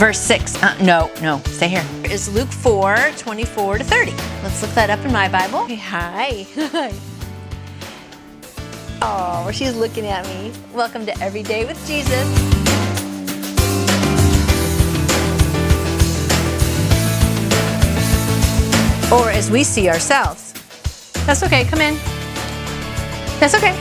Verse 6. No, stay here. Is Luke 4, 24 to 30. Let's look that up in my Bible. Okay, hi. Oh, she's looking at me. Welcome to Every Day with Jesus. Or as we see ourselves. That's okay, come in. That's okay.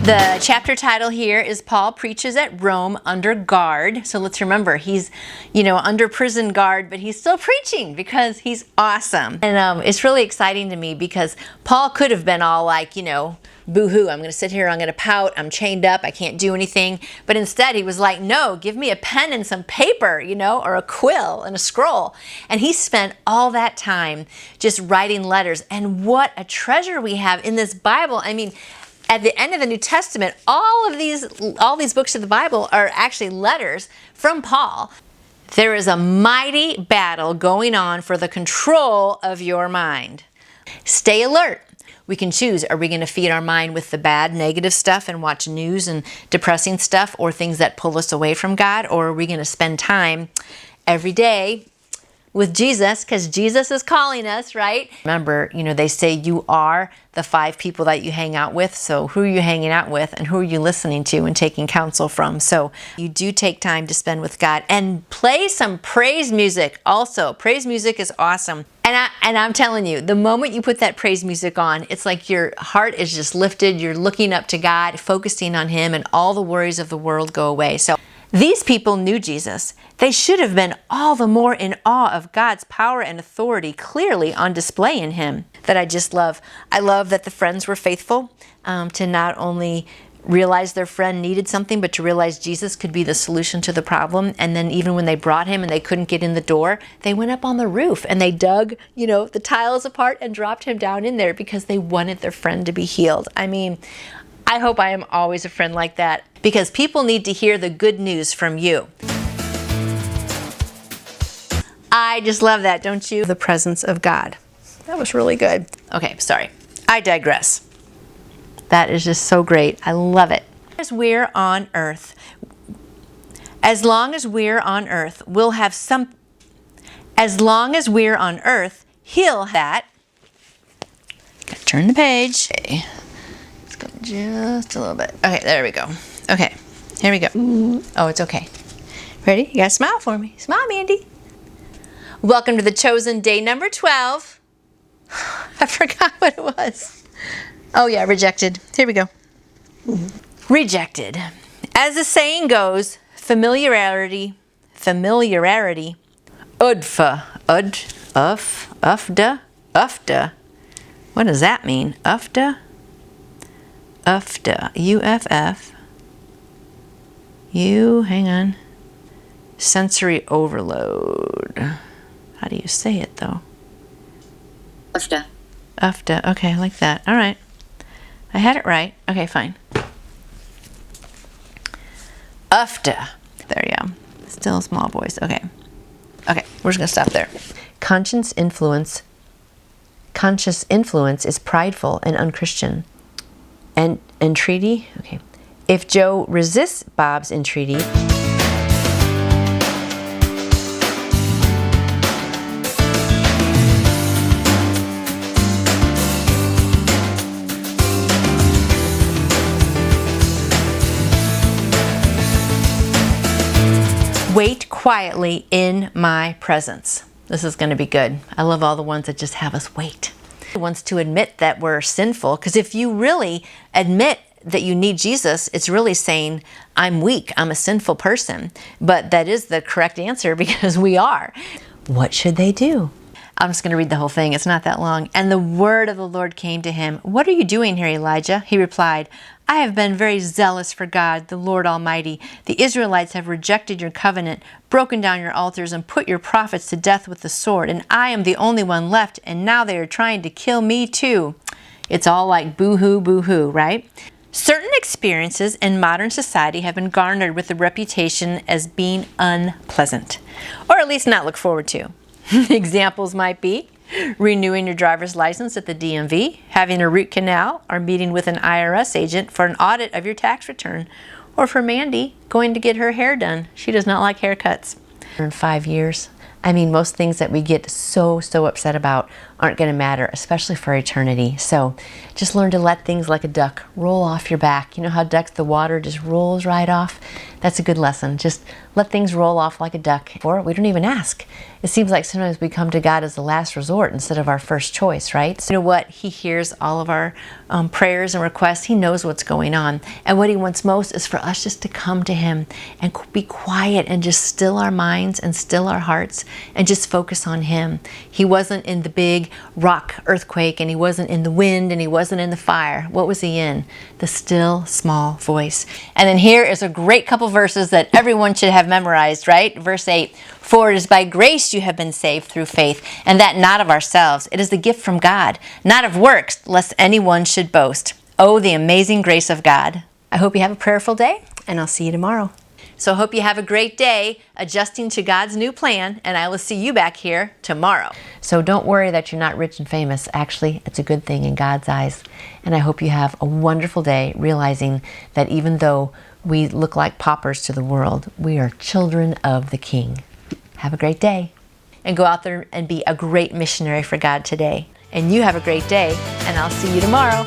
The chapter title here is Paul Preaches at Rome Under Guard. So let's remember, he's, under prison guard, but he's still preaching because he's awesome. And it's really exciting to me because Paul could have been all like, boo-hoo, I'm going to sit here, I'm going to pout, I'm chained up, I can't do anything. But instead he was like, no, give me a pen and some paper, or a quill and a scroll. And he spent all that time just writing letters. And what a treasure we have in this Bible. I mean, at the end of the New Testament, all these books of the Bible are actually letters from Paul. There is a mighty battle going on for the control of your mind. Stay alert. We can choose, are we going to feed our mind with the bad, negative stuff and watch news and depressing stuff or things that pull us away from God? Or are we going to spend time every day with Jesus, because Jesus is calling us, right? Remember, they say you are the 5 people that you hang out with. So who are you hanging out with and who are you listening to and taking counsel from? So you do take time to spend with God and play some praise music also. Praise music is awesome. And I'm telling you, the moment you put that praise music on, it's like your heart is just lifted. You're looking up to God, focusing on Him, and all the worries of the world go away. So these people knew Jesus. They should have been all the more in awe of God's power and authority clearly on display in Him. That I just love. I love that the friends were faithful to not only realize their friend needed something, but to realize Jesus could be the solution to the problem. And then even when they brought Him and they couldn't get in the door, they went up on the roof and they dug, the tiles apart and dropped Him down in there because they wanted their friend to be healed. I mean, I hope I am always a friend like that, because people need to hear the good news from you. I just love that, don't you? The presence of God. That was really good. Okay, sorry. I digress. That is just so great. I love it. As we're on earth, we'll have some. As long as we're on earth, He'll have that. Turn the page. Okay. Just a little bit. Okay, there we go. Okay, here we go. Oh, it's okay. Ready? You gotta smile for me. Smile, Mandy. Welcome to the chosen day number 12. I forgot what it was. Oh yeah, rejected. Here we go. Rejected. As the saying goes, familiarity. Udfa. Ufda. What does that mean? Ufda. UFF. Hang on. Sensory overload. How do you say it though? Ufda. Okay, I like that. All right. I had it right. Okay, fine. Ufda. There you go. Still a small voice. Okay, we're just going to stop there. Conscious influence is prideful and unchristian. And entreaty, okay. If Joe resists Bob's entreaty, wait quietly in my presence. This is going to be good. I love all the ones that just have us wait. Wants to admit that we're sinful, because if you really admit that you need Jesus, it's really saying, I'm weak, I'm a sinful person. But that is the correct answer, because we are. What should they do? I'm just going to read the whole thing. It's not that long. And the word of the Lord came to him. What are you doing here, Elijah? He replied, I have been very zealous for God, the Lord Almighty. The Israelites have rejected your covenant, broken down your altars, and put your prophets to death with the sword. And I am the only one left, and now they are trying to kill me too. It's all like boo-hoo, boo-hoo, right? Certain experiences in modern society have been garnered with the reputation as being unpleasant, or at least not look forward to. Examples might be renewing your driver's license at the DMV, having a root canal, or meeting with an IRS agent for an audit of your tax return, or for Mandy, going to get her hair done. She does not like haircuts. In 5 years, I mean, most things that we get so upset about aren't going to matter, especially for eternity. So just learn to let things like a duck roll off your back. You know how ducks, the water just rolls right off? That's a good lesson. Just let things roll off like a duck. Or we don't even ask. It seems like sometimes we come to God as the last resort instead of our first choice, right? So you know what? He hears all of our prayers and requests. He knows what's going on. And what he wants most is for us just to come to him and be quiet and just still our minds and still our hearts and just focus on him. He wasn't in the big rock earthquake, and he wasn't in the wind, and he wasn't in the fire. What was he in? The still small voice. And then here is a great couple verses that everyone should have memorized, right? Verse 8, for it is by grace you have been saved through faith, and that not of ourselves. It is the gift from God, not of works, lest anyone should boast. Oh, the amazing grace of God. I hope you have a prayerful day, and I'll see you tomorrow. So I hope you have a great day adjusting to God's new plan, and I will see you back here tomorrow. So don't worry that you're not rich and famous. Actually, it's a good thing in God's eyes. And I hope you have a wonderful day realizing that even though we look like paupers to the world, we are children of the King. Have a great day. And go out there and be a great missionary for God today. And you have a great day, and I'll see you tomorrow.